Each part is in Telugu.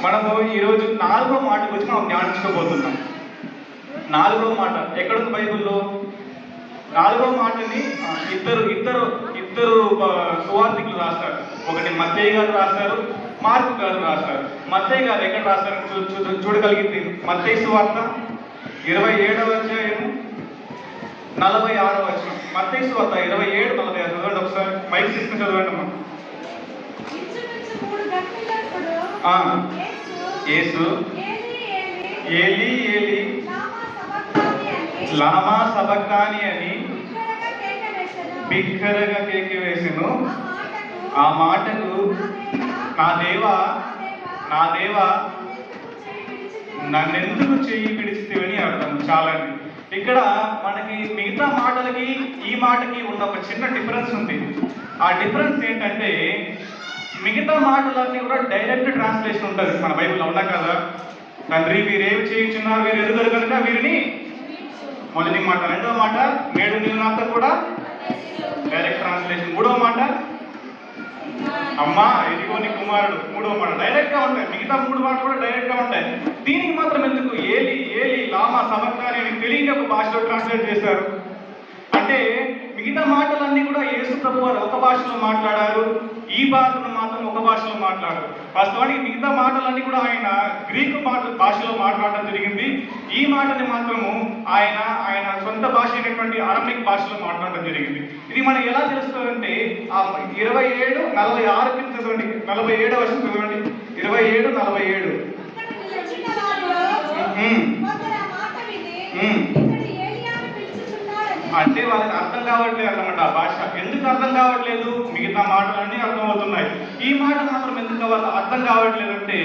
మనము ఈరోజు 4వ మాట గురించి మనం ధ్యానించుకోబోతున్నాం. 4వ మాట ఎక్కడుంది బైబిల్లో? 4వ మాటని ఇద్దరు సువార్థికులు రాస్తారు. ఒకటి మత్తయి గారు రాస్తారు, మార్కు గారు రాస్తారు. మత్తయి గారు ఎక్కడ రాస్తారు చూడగలిగింది? మత్తయి సువార్త 27వ అధ్యాయం 46వ వచనం. మత్తయి సువార్త 27:46 చదవండి ఒకసారి. మైక్ తీసుకుని చదవండి అమ్మా. యేసు ఏలీ ఏలీ లామా సబక్తాని అని బిగ్గరగా కేక వేసెను. ఆ మాటకు నా దేవా నా దేవా నన్నెందుకు చెయ్యి విడిచితివని అర్థం. చాలండి. ఇక్కడ మనకి మిగతా మాటలకి ఈ మాటకి ఉన్న ఒక చిన్న డిఫరెన్స్ ఉంది. ఆ డిఫరెన్స్ ఏంటంటే మిగతా మాటలన్నీ కూడా డైరెక్ట్ ట్రాన్స్లేషన్ ఉంటుంది మన బైబిల్లో, ఉన్నా కదా. తండ్రి వీరేమి చేయించున్నారు వీరు ఎదుగురు కనుక వీరిని, మొదటి మాట. రెండవ మాట నేడు నీవు నాతో కూడా, డైరెక్ట్ ట్రాన్స్లేషన్. మూడవ మాట అమ్మా ఇదిగో నీ కుమారుడు, మూడవ మాట. డైరెక్ట్ గా ఉంటాయి. మిగతా 3 మాటలు కూడా డైరెక్ట్ గా ఉంటాయి. దీనికి మాత్రం ఎందుకు ఏలి ఏలి లామా సబక్తాని అని తెలియని ఒక భాషలో ట్రాన్స్లేట్ చేశారు అంటే మిగతా మాటలన్నీ కూడా యేసు ప్రభు వారు ఒక భాషలో మాట్లాడారు, ఈ భాషను మాత్రం ఒక భాషలో మాట్లాడారు. వాస్తవానికి మిగతా మాటలన్నీ కూడా ఆయన గ్రీకు భాషలో మాట్లాడడం జరిగింది. ఈ మాటని మాత్రము ఆయన సొంత భాష అయినటువంటి అరమిక్ భాషలో మాట్లాడడం జరిగింది. ఇది మనకి ఎలా తెలుస్తుందంటే ఆ 27:46 కింద చదవండి. 47వ వచనం చదవండి. 27:47. అంటే వాళ్ళకి అర్థం కావట్లేదు అన్నమాట ఆ భాష. ఎందుకు అర్థం కావట్లేదు? మిగతా మాటలన్నీ అర్థమవుతున్నాయి, ఈ మాట మాత్రం ఎందుకు అర్థం కావట్లేదు అంటే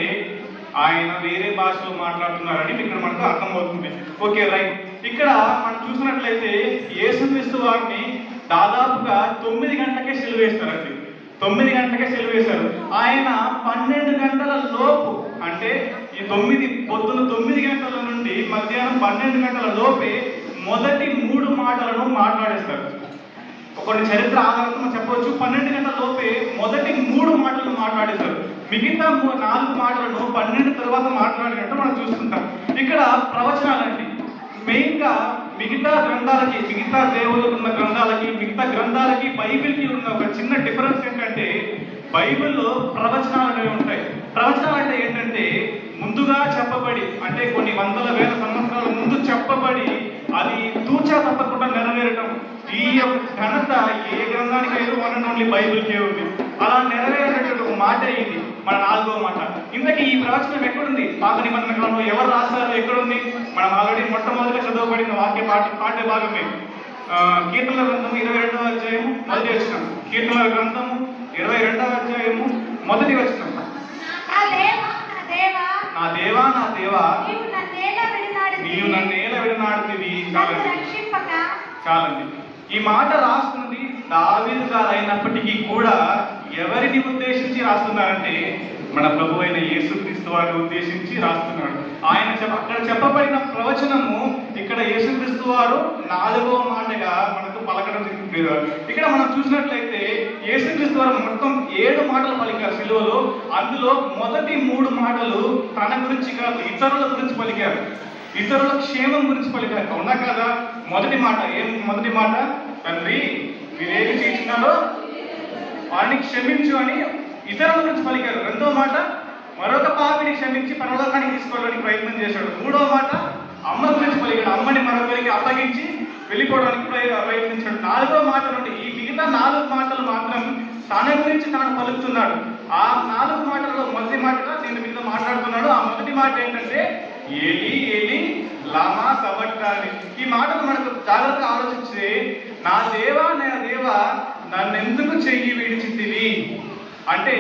ఆయన వేరే భాషలో మాట్లాడుతున్నారని ఇక్కడ మనకు అర్థమవుతుంది. Okay, right. ఇక్కడ మనం చూసినట్లయితే యేసుక్రీస్తు వారిని దాదాపుగా 9 గంటలకే సిలువేస్తారండి. 9 గంటలకే సిలువేశారు. ఆయన 12 గంటల లోపు, అంటే ఈ పొద్దున 9 గంటల నుండి మధ్యాహ్నం 12 గంటల లోపే మొదటి 3 మాటలను మాట్లాడేస్తారు. కొన్ని చరిత్ర ఆధారంగా మనం చెప్పవచ్చు 12 గంటల లోపే మొదటి 3 మాటలను మాట్లాడేస్తారు. మిగతా 4 మాటలను 12 తర్వాత మాట్లాడినట్టు మనం చూస్తుంటాం. ఇక్కడ ప్రవచనాలండి మెయిన్ గా మిగతా గ్రంథాలకి, మిగతా దేవుళ్ళకు ఉన్న గ్రంథాలకి, మిగతా గ్రంథాలకి బైబిల్కి ఉన్న ఒక చిన్న డిఫరెన్స్ ఏంటంటే బైబిల్లో ప్రవచనాలు అనేవి ఉంటాయి. ప్రవచనాలు అంటే ఏంటంటే ముందుగా చెప్పబడి, అంటే కొన్ని వందల వేల సంవత్సరాల ముందు చెప్పబడి అది తూచా తప్పకుండా నెరవేరటం. ఈ యొక్క ఘనత ఏ గ్రంథానికి అయితే వన్ అండ్ ఓన్లీ బైబిల్కే ఉంది. అలా నెరవేరేటటువంటి ఒక మాట ఇది మన 4వ మాట. ఇంతకీ ఈ ప్రవచనం ఎక్కడుంది? పాత నిబంధన కాలంలో ఎవరు రాశారో ఎక్కడుంది? మనం ఆల్రెడీ మొట్టమొదటిగా చదవబడిన పాఠ్య భాగమే కీర్తనల గ్రంథము 22వ అధ్యాయము మొదటి వచనం. కీర్తనల గ్రంథము 22వ అధ్యాయము మొదటి వచనం. నా దేవా నా దేవా నీవు నన్నేల విడనాడుతివి. చాలండి. ఈ మాట రాస్తుంది దావీదు గారు అయినప్పటికీ కూడా ఎవరిని ఉద్దేశించి రాస్తున్నారంటే మన ప్రభు అయిన యేసుక్రీస్తు వారిని ఉద్దేశించి రాస్తున్నాడు. అక్కడ చెప్పబడిన ప్రవచనము ఇక్కడ యేసుక్రీస్తు వారు 4వ మాటగా మనకు పలకడం. ఇక్కడ మనం చూసినట్లయితే యేసుక్రీస్తు వారు మొత్తం 7 మాటలు పలికారు సిలువలో. అందులో మొదటి 3 మాటలు తన గురించి కాదు, ఇతరుల గురించి పలికారు. ఇతరుల క్షేమం గురించి పలికారు, అవునా కదా? మొదటి మాట మొదటి మాట తండ్రి మీరేమి చేసినారో వారిని క్షమించు అని ఇతరుల గురించి పలికారు. రెండవ మాట మరొక పాపిని క్షమించి పరలోకానికి తీసుకోవడానికి ప్రయత్నం చేశాడు. 3వ మాట అమ్మ గురించి పలికాడు. అమ్మని మరొకరికి అప్పగించి వెళ్ళిపోవడానికి ప్రయత్నించాడు. 4వ మాట నుండి ఈ మిగతా 4 మాటలు మాత్రం తన గురించి తాను పలుకుతున్నాడు. ఆ 4 మాటల్లో మొదటి మాటగా దీని మీద మాట్లాడుతున్నాడు. ఆ మొదటి మాట ఏంటంటే ఏలి ఏలి లామా సబక్తాని. ఈ మాటలు మనకు జాగ్రత్తగా ఆలోచిస్తే నా దేవా నా దేవా నన్నెందుకు చెయ్యి విడిచితివి అంటే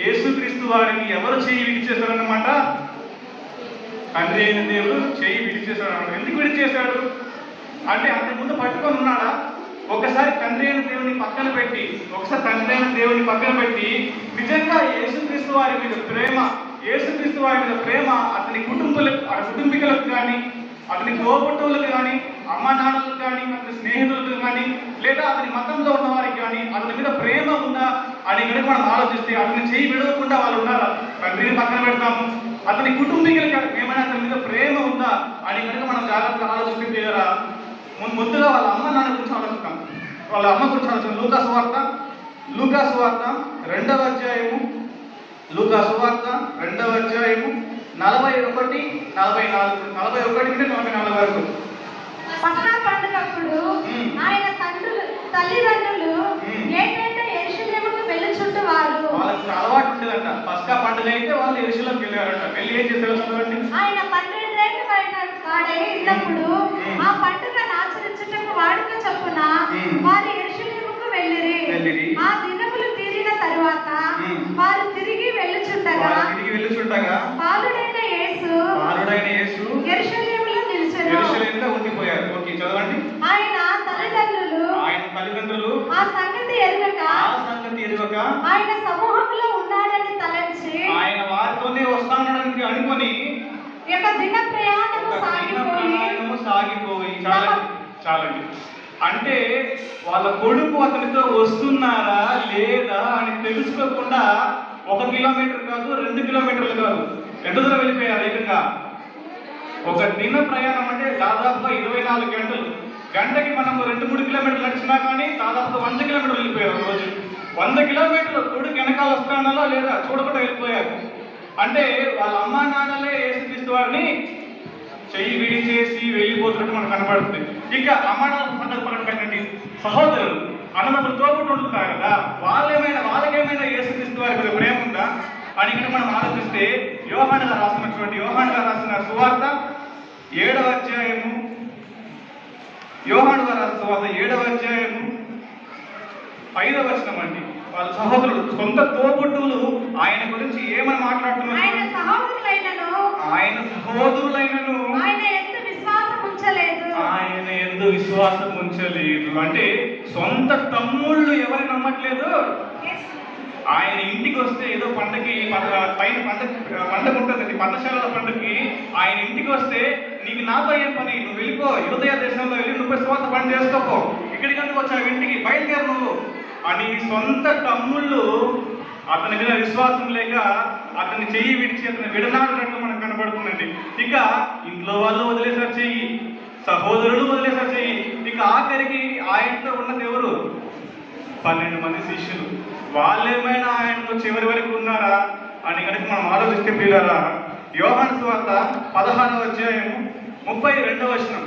యేసుక్రీస్తు వారిని ఎవరు చెయ్యి విడిచేశారన్నమాట? తండ్రి అయిన దేవుడు చెయ్యి విడిచేశాడు అన్నమాట. ఎందుకు విడిచేశాడు అంటే అంతకుముందు పట్టుకొని ఉన్నాడా? ఒకసారి తండ్రి అయిన దేవుని పక్కన పెట్టి నిజంగా యేసుక్రీస్తు వారి మీద ప్రేమ అతని కుటుంబీకులకు కానీ, అతని తోబుట్టువులకు కానీ, అమ్మ నాన్నలకు కానీ, అతని స్నేహితులకు కానీ, లేదా అతని మతంలో ఉన్న వారికి కానీ అతని మీద ప్రేమ ఉందా అని కనుక మనం ఆలోచిస్తే అతని చేయి విడవకుండా వాళ్ళు ఉన్నారా? తండ్రిని పక్కన పెడతాము, అతని కుటుంబీకులకి ఏమైనా అతని మీద ప్రేమ ఉందా అని కనుక మనం జాగ్రత్తగా ఆలోచిస్తే కదా, ముందుగా వాళ్ళ అమ్మ నాన్న గురించి ఆలోచిస్తాం. వాళ్ళ అమ్మ గురించి ఆలోచిస్తాం. లూకా సువార్త 2వ అధ్యాయము, లూకా సువార్త 2వ అధ్యాయము 41, 44, 41 నుండి 44 వరకు. పస్కా పండుగప్పుడు ఆయన తల్లిదండ్రులు ఏటైతే యెరూషలేముకు వెళ్ళుచుండువారు. వాళ్ళకి అలవాటు ఉండేదంట. పస్కా పండుగ అయితే వాళ్ళు యెరూషలేముకి వెళ్ళారంట. వెళ్ళి ఏం చేశారు చూడండి. ఆయన 12 ఏళ్ల వాడై ఉన్నప్పుడు ఆ పండుగను ఆచరించుటకు వాడుక చొప్పున వారు యెరూషలేముకు వెళ్ళిరి. ఆ దినములు తీరిన తరువాత వారు తిరిగి వెళ్ళుచుండగా బాలుడైన యేసు యెరూషలేములో నిలిచెను. ఉండిపోయారు. ఓకే, చదవండి. ఆయన తల్లిదండ్రులు ఆ సంగతి ఎరుగక ఆయన సమూహంలో ఉన్నాడని తలంచి ఆయన వారితోనే వస్తానడానికి అనుకొని యొక్క దిన ప్రయాణము సాగిపోయి చాలండి. అంటే వాళ్ళ కొడుకు అతనితో వస్తున్నారా లేదా అని తెలుసుకోకుండా 1 కిలోమీటర్ కాదు, 2 కిలోమీటర్లు కాదు, ఎంత దూరం వెళ్ళిపోయారు ఏకంగా. ఒక దిన ప్రయాణం అంటే దాదాపుగా 24 గంటలు. గంటకి మనం 2-3 కిలోమీటర్లు నడిచినా కానీ దాదాపుగా 100 కిలోమీటర్లు వెళ్ళిపోయారు రోజు. 100 కిలోమీటర్లు కొడుకు వెనకాల వస్తానో లేదా చూడకుండా వెళ్ళిపోయారు. అంటే వాళ్ళ అమ్మా నాన్నలే యేసుక్రీస్తు వారిని చెయ్యి విడిచేసి వెళ్ళిపోతున్నట్టు మనకు కనపడుతుంది. ఇక అమ్మా నాన్న పండుగ పక్కన పెట్టండి, సహోదరులు అన్నదమ్ములు తోబుట్టు ఉంటున్నారు కదా, వాళ్ళకేమైనా యేసుక్రీస్తు వారి మీద ప్రేమ ఉందా అని ఇక్కడ మనం ఆలోచిస్తే యోహాను గారు రాసిన సువార్త 7వ అధ్యాయము, యోహాను గారు రాసిన సువార్త 7వ అధ్యాయము 5వ వచనం అండి. వాళ్ళ సహోదరులు, సొంత తోబుట్టువులు ఆయన గురించి ఏమని మాట్లాడుతున్నారు? ఆయన సహోదరులైనను ఆయన యందు విశ్వాసం ఉంచలేదు. అంటే సొంత తమ్ముళ్ళు ఎవరు నమ్మట్లేదు. ఆయన ఇంటికి వస్తే ఏదో పండగకి పైన పండగ ఉంటుంది, పర్ణశాలల పండుగకి ఆయన ఇంటికి వస్తే నీకు నాతో ఏం పని, నువ్వు వెళ్ళిపో, యూదయ దేశంలో వెళ్ళి నువ్వు స్వాత పని చేసుకోపో, ఇక్కడికి ఎందుకు వచ్చావు, ఇంటికి బయలుదేరు నువ్వు అని సొంత తమ్ముళ్ళు అతని మీద విశ్వాసం లేక అతన్ని చెయ్యి విడిచి అతను విడనాడినట్టు మనకు కనబడుతుందండి. ఇక ఇంట్లో వాళ్ళు వదిలేసారు చెయ్యి, సహోదరులు వదిలేసారు చెయ్యి. ఇక ఆఖరికి ఆయనతో ఉన్నది ఎవరు? 12 మంది శిష్యులు. వాళ్ళేమైనా ఆయనతో చివరి వరకు ఉన్నారా అని కనుక మనం ఆలోచిస్తే పిల్లరా, యోహాను సువార్త 16వ అధ్యాయము 32వ వచనం.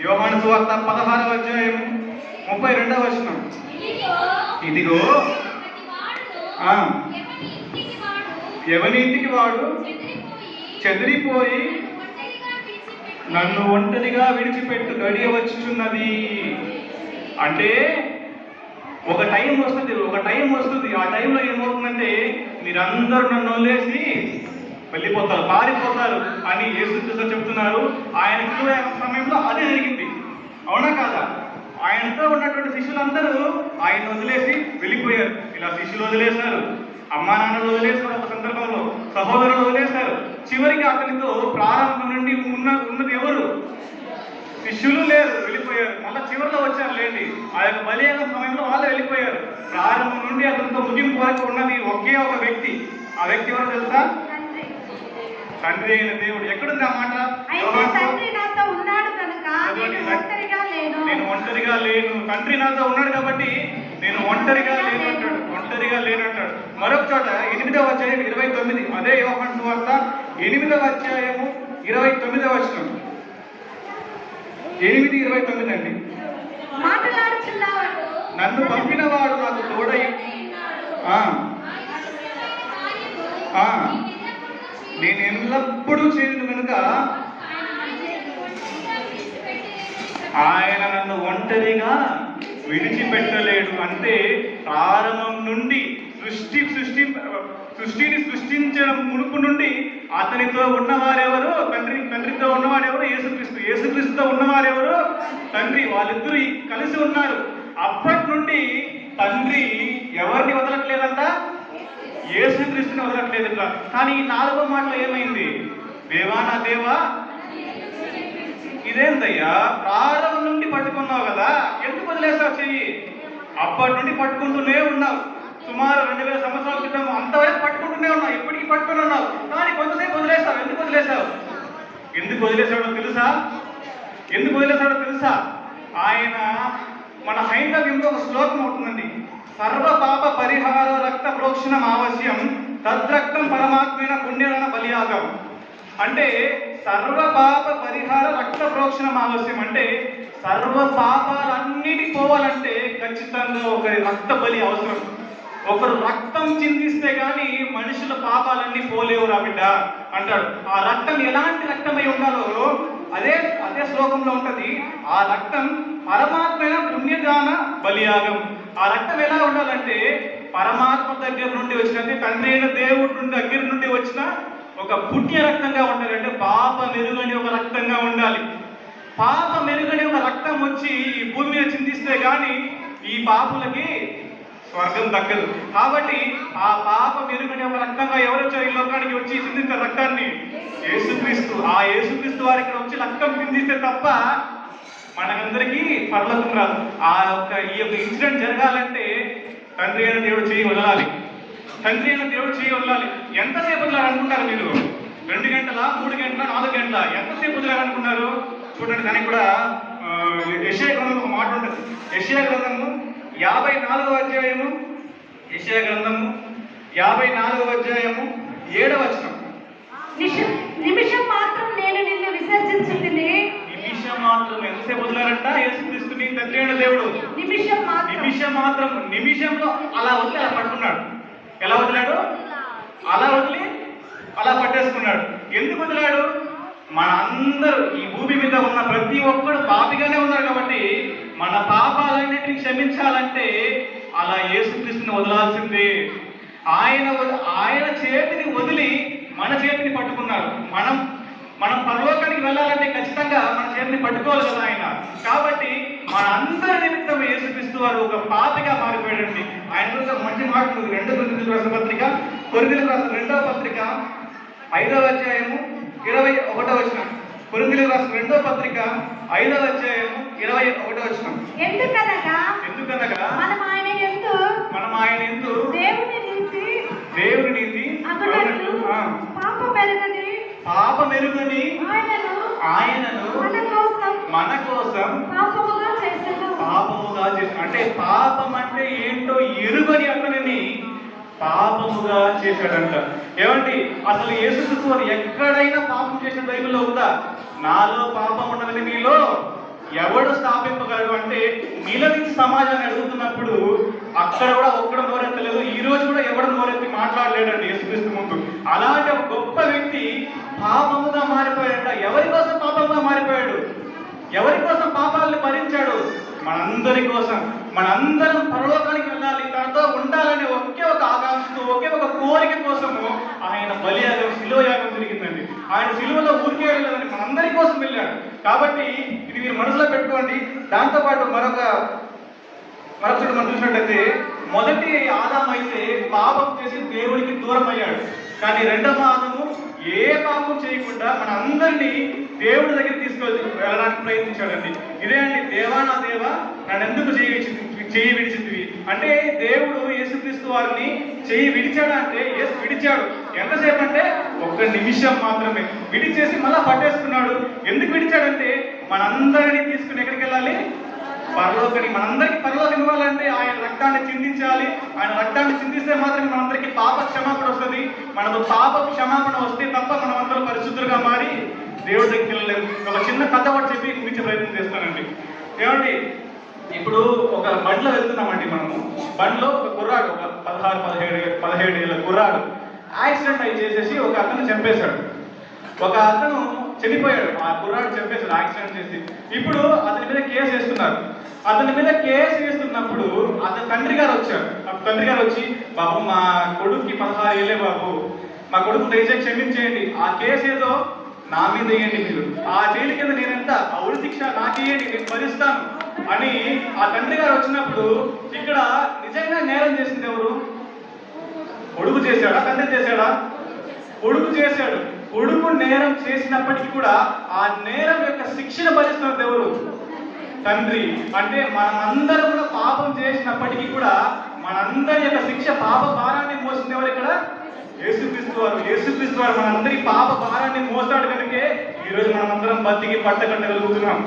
యోహాను సువార్త 16వ అధ్యాయము 32వ వచనం. ఇదిగో ఎవని ఇంటికి వాడు చెదిరిపోయి నన్ను ఒంటరిగా విడిచిపెట్టు గడియ వచ్చుచున్నది. అంటే ఒక టైం వస్తుంది. ఆ టైంలో ఏమవుతుందంటే మీరందరూ నన్ను వదిలేసి వెళ్ళిపోతారు, పారిపోతారు అని యేసుక్రీస్తు చెప్తున్నారు. ఆయన శిలువ సమయంలో అదే జరిగింది, అవునా కాదా? ఆయనతో ఉన్నటువంటి శిష్యులందరూ ఆయన వదిలేసి వెళ్ళిపోయారు. ఇలా శిష్యులు వదిలేశారు, అమ్మా నాన్నలు వదిలేశారు, ఒక సందర్భంలో సహోదరులు వదిలేశారు. చివరికి అతనితో ప్రారంభం నుండి ఉన్నది ఎవరు? శిష్యులు లేరు, వెళ్ళిపోయారు. మళ్ళీ చివరిలో వచ్చారు లేండి, ఆ యొక్క బలియాగం సమయంలో వాళ్ళు వెళ్ళిపోయారు. ప్రారంభం నుండి అతనితో ముగింపు వరకు ఉన్నది ఒకే ఒక వ్యక్తి. ఆ వ్యక్తి ఎవరో తెలుసా? తండ్రి అయిన దేవుడు. ఎక్కడుంది ఆ మాట? నేను ఒంటరిగా లేను, తండ్రి నాతో ఉన్నాడు కాబట్టి నేను ఒంటరిగా లేనంటాడు. మరొక చోట 8వ అధ్యాయం 29, అదే యోహాను సువార్త 8వ అధ్యాయము 29వ వచనం. 8:29 అండి. నన్ను పంపిన వాడు నాకు తోడై నేను ఎల్లప్పుడూ చేయను కనుక ఆయన నన్ను ఒంటరిగా విడిచిపెట్టలేడు. అంటే ప్రారంభం నుండి సృష్టిని సృష్టించడం మునుపు నుండి అతనితో ఉన్నవారెవరు? తండ్రితో ఉన్నవాడెవరు? యేసుక్రీస్తుతో ఉన్నవారెవరు? తండ్రి. వాళ్ళిద్దరూ కలిసి ఉన్నారు. అప్పటి నుండి తండ్రి ఎవరిని వదలట్లేదంట? యేసుక్రీస్తుని వదలట్లేదంట. కానీ ఈ 4వ మాటలో ఏమైంది? దేవా నా దేవా, ఇదేందయ్యా, ప్రారంభం నుండి పట్టుకున్నావు కదా, ఎందుకు వదిలేసావు చెయ్యి? అప్పటి నుండి పట్టుకుంటూనే ఉన్నావు. సుమారు 2000 సంవత్సరాల క్రితం అంతవరకు పట్టుకుంటూనే ఉన్నావు, ఇప్పటికీ పట్టుకుని ఉన్నావు. కానీ కొంతసేపు వదిలేస్తావు. ఎందుకు వదిలేశాడో తెలుసా? ఎందుకు వదిలేశాడో తెలుసా? ఆయన మన హైందవ్యంలో ఒక శ్లోకం అవుతుందండి. సర్వ పాప పరిహార రక్త ప్రోక్షణం ఆవశ్యం, తద్రక్తం పరమాత్మైన పుణ్యరణ బలియాగం. అంటే సర్వ పాప పరిహార రక్త ప్రోక్షణం ఆవశ్యం అంటే సర్వ పాపాలన్నిటి పోవాలంటే ఖచ్చితంగా ఒకరి రక్త బలి అవసరం. ఒకరు రక్తం చిందిస్తే గాని మనుషుల పాపాలన్నీ పోలేవురా బిడ్డ అంటాడు. ఆ రక్తం ఎలాంటి రక్తమై ఉండాలో అదే శ్లోకంలో ఉంటది. ఆ రక్తం పరమాత్మైన పుణ్యదాన బలియాగం. ఆ రక్తం ఎలా ఉండాలంటే పరమాత్మ దగ్గర నుండి వచ్చిన, తండ్రి అయిన దేవుడి దగ్గర నుండి వచ్చిన ఒక పుణ్య రక్తంగా ఉండాలి. అంటే పాప మెరుగని ఒక రక్తంగా ఉండాలి. పాప మెరుగని ఒక రక్తం వచ్చి ఈ భూమి మీద చిందిస్తే గాని ఈ పాపులకి స్వర్గం దక్కదు. కాబట్టి ఆ పాప మెరుగని ఒక రక్తంగా ఎవరు వచ్చారు ఈ లోకానికి వచ్చి చిందించిన రక్తాన్ని? యేసుక్రీస్తు. ఆ యేసుక్రీస్తు వారి ఇక్కడ వచ్చి రక్తం చిందిస్తే తప్ప మనందరికీ పరలోకం రాదు. ఈ యొక్క ఇన్సిడెంట్ జరగాలంటే తండ్రి అయిన దేవుడు చేయి వదలాలి. తండ్రి అయిన దేవుడు చేయి వదలాలి. ఎంతసేపు వదలాలనుకుంటారు మీరు? 2 గంటల, 3 గంటల, 4 గంటల? ఎంతసేపు వదలాలనుకున్నారు? చూడండి, దానికి కూడా యెషయా గ్రంథం ఒక మాట ఉంటుంది. యెషయా గ్రంథము 54వ అధ్యాయము, యెషయా గ్రంథము 54వ అధ్యాయము 7వ వచనం. నిమిషం మాత్రం నేను నిన్ను విసర్జించుకుని. నిమిషం మాత్రం ఎంతసేపు వదిలారంట యేసుక్రీస్తుని తండ్రి అయిన దేవుడు? నిమిషం మాత్రం. నిమిషంలో అలా వదిలి అలా పట్టుకున్నాడు. ఎలా వదిలాడు? అలా వదిలి అలా పట్టేసుకున్నాడు. ఎందుకు వదిలాడు? మన అందరూ ఈ భూమి మీద ఉన్న ప్రతి ఒక్కడు పాపిగానే ఉన్నారు కాబట్టి మన పాపాలన్నిటిని క్షమించాలంటే అలా యేసుక్రీస్తుని వదలాల్సిందే. ఆయన చేతిని వదిలి మన చేతిని పట్టుకున్నాడు. మనం పరలోకానికి వెళ్ళాలంటే ఖచ్చితంగా మన చేతిని పట్టుకోవాలి కదా ఆయన. కాబట్టి మన అందరి నిమిత్తం యేసుక్రీస్తు వారు ఒక పాపిగా మారిపోయాడండి. ఆయన గురించి ఒక మంచి మాట ఉంది. 2 కొరింథీయులకు రాసిన పత్రిక, కొరింథీయులకు రాసిన 2వ పత్రిక 5వ అధ్యాయము 21వ వచనం. కొరింథీయులకు రాసిన 2వ పత్రిక 5వ అధ్యాయము 21వ వచనం. ఎందుకనగా మనం ఆయన యందు దేవుని నీతి పాప మెరుగని ఆయనను మన కోసం పాపముగా చేసిన. అంటే పాపం అంటే ఏంటో ఎరుగని అతనిని పాపముగా చేశాడంట. ఏమండి, అసలు యేసుక్రీస్తు వారు ఎక్కడైనా పాపం చేసిన బైబిల్లో ఉందా? నాలో పాపం ఉన్నదని మీలో ఎవడు స్థాపింపగలడు అంటే నిలదీసి సమాజాన్ని అడుగుతున్నప్పుడు అక్కడ కూడా ఒక్కడు నోరెత్తలేదు. ఈ రోజు కూడా ఎవడు నోరెత్తి మాట్లాడలేడండి యేసుక్రీస్తు ముందు. అలాంటి ఒక గొప్ప వ్యక్తి పాపముగా మారిపోయాడంట. ఎవరి కోసం పాపముగా మారిపోయాడు? ఎవరి కోసం పాపాలను భరించాడు? మనందరి కోసం. మనందరం పరలోకానికి వెళ్ళాలి, తనతో ఉండాలనే ఒకే ఒక ఆకాంక్షతో, ఒకే ఒక కోరిక కోసము ఆయన బలియాగం, శిలువ యాగం జరిగిందండి. ఆయన శిలువలో ఊరికే వెళ్ళాలని మనందరి కోసం వెళ్ళాడు. కాబట్టి ఇది మీరు మనసులో పెట్టుకోండి. దాంతోపాటు మరొకటి మనం చూసినట్లయితే మొదటి ఆదాము అయితే పాపం చేసి దేవుడికి దూరం అయ్యాడు. కానీ రెండవ ఆదాము ఏ పాపం చేయకుండా మన అందరినీ దేవుడి దగ్గర వెళ్ళడానికి ప్రయత్నించాడండి. ఇదే అండి, దేవా నా దేవా నన్ను ఎందుకు చెయ్యి విడిచింది అంటే దేవుడు యేసుక్రీస్తు వారిని చెయ్యి విడిచాడు. అంటే యేసు విడిచాడు. ఎంతసేపు అంటే 1 నిమిషం మాత్రమే. విడిచేసి మళ్ళా పట్టేసుకున్నాడు. ఎందుకు విడిచాడంటే మనందరినీ తీసుకుని ఎక్కడికి వెళ్ళాలి? పరలోకానికి. మనందరికీ పరలోకం ఇవ్వాలంటే ఆయన రక్తాన్ని చిందించాలి. ఆయన రక్తాన్ని చిందిస్తే మాత్రమే మనందరికీ పాప క్షమాపణ వస్తుంది. మనకు పాప క్షమాపణ వస్తే తప్ప మనం అందరం పరిశుద్ధులుగా మారి దేవుడి దగ్గరికి వెళ్ళలేము. ఒక చిన్న కథ ఒకటి చెప్పి ముగించే ప్రయత్నం చేస్తానండి. ఏమండి, ఇప్పుడు ఒక బండిలో వెళ్తున్నామండి. మనము బండిలో ఒక కుర్రాడు, ఒక 16-17 ఏళ్ళ కుర్రాడు యాక్సిడెంట్ అయి చేసేసి ఒక అతను చంపేశాడు. ఒక అతను చనిపోయాడు. ఆ కుర్రాడు చంపేశాడు యాక్సిడెంట్ చేసి. ఇప్పుడు అతని మీద కేసు వేస్తున్నారు. అతని మీద కేసు వేస్తున్నప్పుడు అతని తండ్రి గారు వచ్చారు. తండ్రి గారు వచ్చి, బాబు మా కొడుకుకి 16 ఏళ్ళే బాబు, మా కొడుకు దయచేసి క్షమించేయండి, ఆ కేసు ఏదో నా మీద వేయండి, మీరు ఆ జైలు కింద నేనెంత ఆ ఉరి శిక్ష నాకేయండి, నేను భరిస్తాను అని ఆ తండ్రి గారు వచ్చినప్పుడు ఇక్కడ నిజంగా నేరం చేసింది ఎవరు? కొడుకు చేశాడా? తండ్రి చేశాడా? కొడుకు చేశాడు. కొడుకు నేరం చేసినప్పటికీ కూడా ఆ నేరం యొక్క శిక్షణ భరిస్తున్నది ఎవరు? తండ్రి. అంటే మనమందరం కూడా పాపం చేసినప్పటికీ కూడా మనందరి యొక్క శిక్ష, పాప భారాన్ని మోసింది ఎవరు? ఇక్కడ యేసుక్రీస్తు వారు మనందరి పాప భారాన్ని మోసాడు కనుకే ఈరోజు మనమందరం బతికి పట్టగలగలుగుతున్నాం.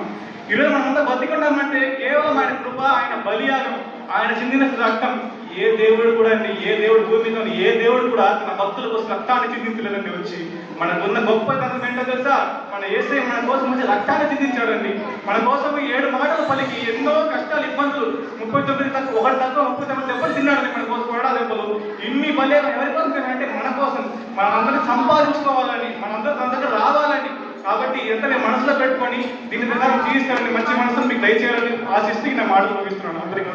ఈరోజు మనమంతా బతికున్నామంటే కేవలం ఆయన కృప, ఆయన బలియాగం, ఆయన చిందిన రక్తం. ఏ దేవుడు కూడా అండి, ఏ దేవుడు భూమిలో ఏ దేవుడు కూడా తన భక్తుల కోసం రక్తాన్ని చిందించలేదండి. వచ్చి మనకున్న గొప్పతనం ఏంటో తెలుసా? మన యేసయ్య మన కోసం వచ్చి రక్తాన్ని చిందించాడండి. మన కోసం 7 మాటలు పలికి ఎన్నో కష్టాలు, ఇబ్బందులు, 39 తక్కువ 39 దెబ్బలు తిన్నాడండి మన కోసం. కూడా దెబ్బలు ఇన్ని బలేగా ఎవరి కోసం అంటే మన కోసం, మనందరినీ సంపాదించుకోవాలని, మనందరూ తన దగ్గర రావాలని. కాబట్టి ఎంత మేము మనసులో పెట్టుకొని దీని ప్రకారం జీవిస్తామని మంచి మనసును మీకు దయచేయాలని ఆశిస్తూ నా మాటలు ముగిస్తున్నాను. అందరికీ